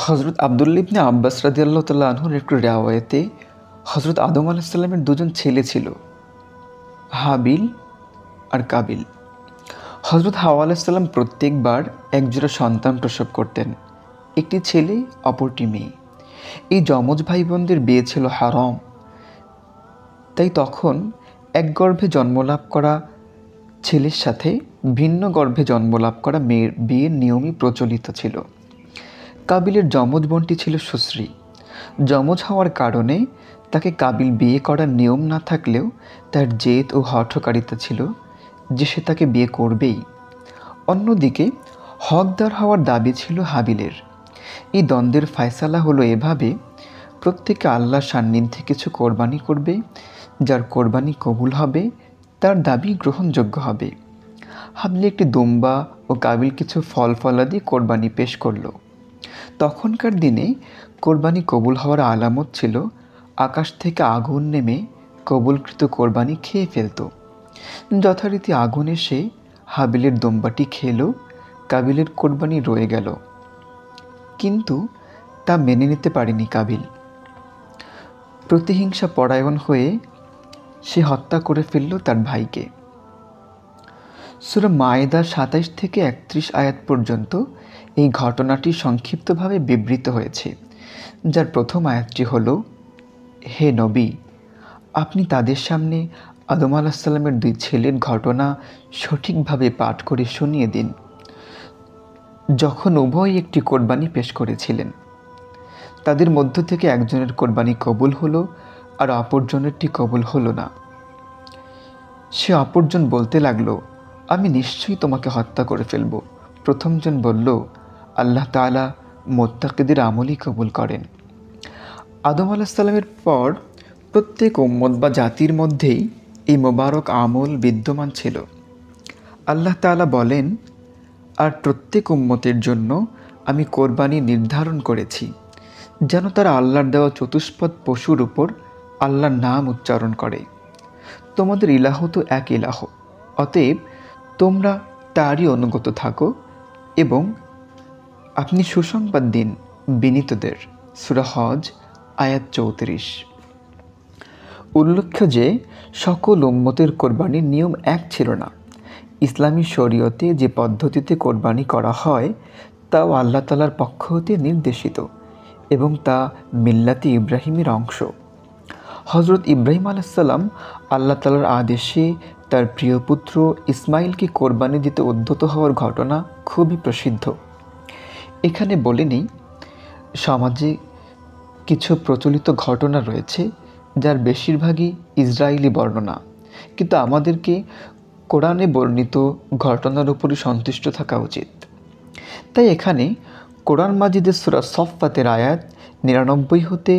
হজরত আবদুল্লাহ ইবনে আব্বাস রাদিয়াল্লাহু তাআলা আনহুর একটি রিওয়ায়াতে হজরত আদম আলাইহিস সালামের দুজন ছেলে ছিল, হাবিল আর কাবিল। হজরত হাওয়া আলাইহিস সালাম প্রত্যেকবার একজোড়া সন্তান প্রসব করতেন, একটি ছেলে অপরটি মেয়ে। এই যমজ ভাই বোনদের বিয়ে ছিল হারাম, তাই তখন এক গর্ভে জন্মলাভ করা ছেলের সাথে ভিন্ন গর্ভে জন্মলাভ করা মেয়ের বিয়ের নিয়মই প্রচলিত ছিল। কাবিলের যমজ বোনটি ছিল সুশ্রী। যমজ হওয়ার কারণে তাকে কাবিল বিয়ে করার নিয়ম না থাকলেও তার জেদ ও হঠকারিতা ছিল যে সে তাকে বিয়ে করবেই। অন্যদিকে হকদার হওয়ার দাবি ছিল হাবিলের। এই দ্বন্দ্বের ফায়সালা হলো এভাবে, প্রত্যেকে আল্লাহর সান্নিধ্যে কিছু কোরবানি করবে, যার কোরবানি কবুল হবে তার দাবি গ্রহণযোগ্য হবে। হাবিল একটি দুম্বা ও কাবিল কিছু ফল ফলাদি কোরবানি পেশ করল। তখনকার দিনে কোরবানি কবুল হওয়ার আলামত ছিল আকাশ থেকে আগুন নেমে কবুলকৃত কোরবানি খেয়ে ফেলত। যথারীতি আগুন এসে হাবিলের দুম্বাটি খেল, কাবিলের কোরবানি রয়ে গেল, কিন্তু তা মেনে নিতে পারেনি কাবিল। প্রতিহিংসা পরায়ণ হয়ে সে হত্যা করে ফেলল তার ভাইকে। সূরা মায়েদা ২৭ থেকে ৩১ আয়াত পর্যন্ত এই ঘটনাটি সংক্ষিপ্তভাবে বিবৃত হয়েছে, যার প্রথম আয়াতটি হল, হে নবী, আপনি তাদের সামনে আদম আলাইহিস সালামের দুই ছেলের ঘটনা সঠিকভাবে পাঠ করে শুনিয়ে দিন, যখন উভয় একটি কোরবানি পেশ করেছিলেন। তাদের মধ্য থেকে একজনের কোরবানি কবুল হলো আর অপরজনেরটি কবুল হলো না। সে অপরজন বলতে লাগলো, আমি নিশ্চয়ই তোমাকে হত্যা করে ফেলব। প্রথমজন বলল, আল্লাহ তাআলা মুত্তাকিদের আমলই কবুল করেন। আদম আলাইহিস সালামের পর প্রত্যেক উম্মত বা জাতির মধ্যেই এই মোবারক আমল বিদ্যমান ছিল। আল্লাহ তাআলা বলেন, আর প্রত্যেক উম্মতের জন্য আমি কোরবানি নির্ধারণ করেছি, যেন তারা আল্লাহর দেওয়া চতুষ্পদ পশুর উপর আল্লাহর নাম উচ্চারণ করে। তোমাদের ইলাহ তো এক ইলাহ, অতএব তোমরা তারই অনুগত থাকো এবং আপনি সুসংবাদ দিন বিনীতদের। সূরা হজ আয়াত ৩৪। উল্লেখ্য যে সকল উম্মতের কোরবানির নিয়ম এক ছিল না। ইসলামী শরীয়তে যে পদ্ধতিতে কোরবানি করা হয় তাও আল্লাহ তাআলার পক্ষ হতে নির্দেশিত এবং তা মিল্লাতে ইব্রাহিমের অংশ। হজরত ইব্রাহিম আলাইহিস সালাম আল্লাহ তাআলার আদেশে তার প্রিয় পুত্র ইসমাইলকে কোরবানি দিতে উদ্যত হওয়ার ঘটনা খুবই প্রসিদ্ধ। এখানে বলে নেই, সমাজে কিছু প্রচলিত ঘটনা রয়েছে যার বেশিরভাগই ইসরায়েলি বর্ণনা, কিন্তু আমাদেরকে কোরআনে বর্ণিত ঘটনার উপরই সন্তুষ্ট থাকা উচিত। তাই এখানে কোরআন মাজিদের সূরা সফফাতের আয়াত ৯৯ হতে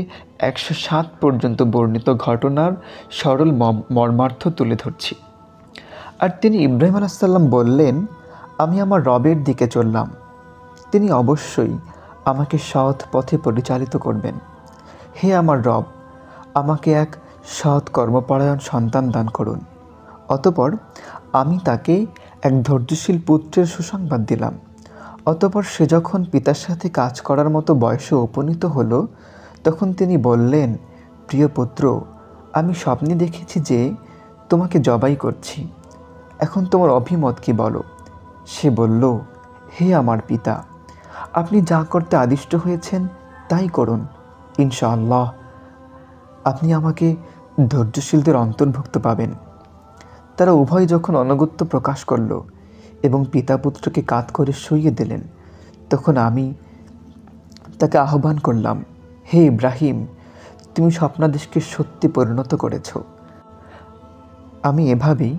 ১০৭ পর্যন্ত বর্ণিত ঘটনার সরল মর্মার্থ তুলে ধরছি। আর তিনি ইব্রাহিম আলাইহিস সালাম বললেন, আমি আমার রবের দিকে চললাম, তিনি অবশ্যই আমাকে সৎ পথে পরিচালিত করবেন। হে আমার রব, আমাকে এক সৎ কর্মপরায়ণ সন্তান দান করুন। অতঃপর আমি তাকে এক ধৈর্যশীল পুত্রের সুসংবাদ দিলাম। অতঃপর সে যখন পিতার সাথে কাজ করার মতো বয়সে উপনীত হলো, তখন তিনি বললেন, প্রিয় পুত্র, আমি স্বপ্নে দেখেছি যে তোমাকে জবাই করছি, এখন তোমার অভিমত কি বলো? সে বলল, হে আমার পিতা, আপনি যা করতে আদিষ্ট হয়েছেন তাই করুন, ইনশাআল্লাহ আপনি আমাকে ধৈর্যশীলদের অন্তর্ভুক্ত পাবেন। তারা উভয় যখন আনুগত্য প্রকাশ করল এবং পিতা পুত্রকে কাত করে শুইয়ে দিলেন, তখন আমি তাকে আহ্বান করলাম, হে ইব্রাহিম, তুমি স্বপ্নাদেশকে সত্যি পরিণত করেছ। আমি এভাবেই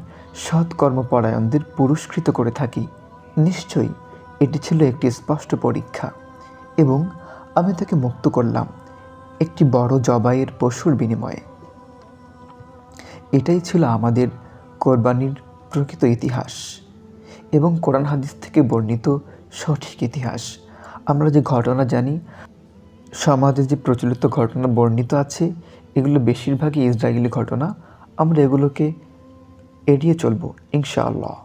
সৎ কর্মপরায়ণদের পুরস্কৃত করে থাকি। নিশ্চয়ই এটি ছিল একটি স্পষ্ট পরীক্ষা এবং আমি তাকে মুক্ত করলাম একটি বড় জবাইয়ের পশুর বিনিময়ে। এটাই ছিল আমাদের কোরবানির প্রকৃত ইতিহাস এবং কোরআন হাদিস থেকে বর্ণিত সঠিক ইতিহাস। আমরা যে ঘটনা জানি, সমাজে যে প্রচলিত ঘটনা বর্ণিত আছে, এগুলো বেশিরভাগই ইসরায়েলি ঘটনা। আমরা এগুলোকে এড়িয়ে চলব ইনশাআল্লাহ।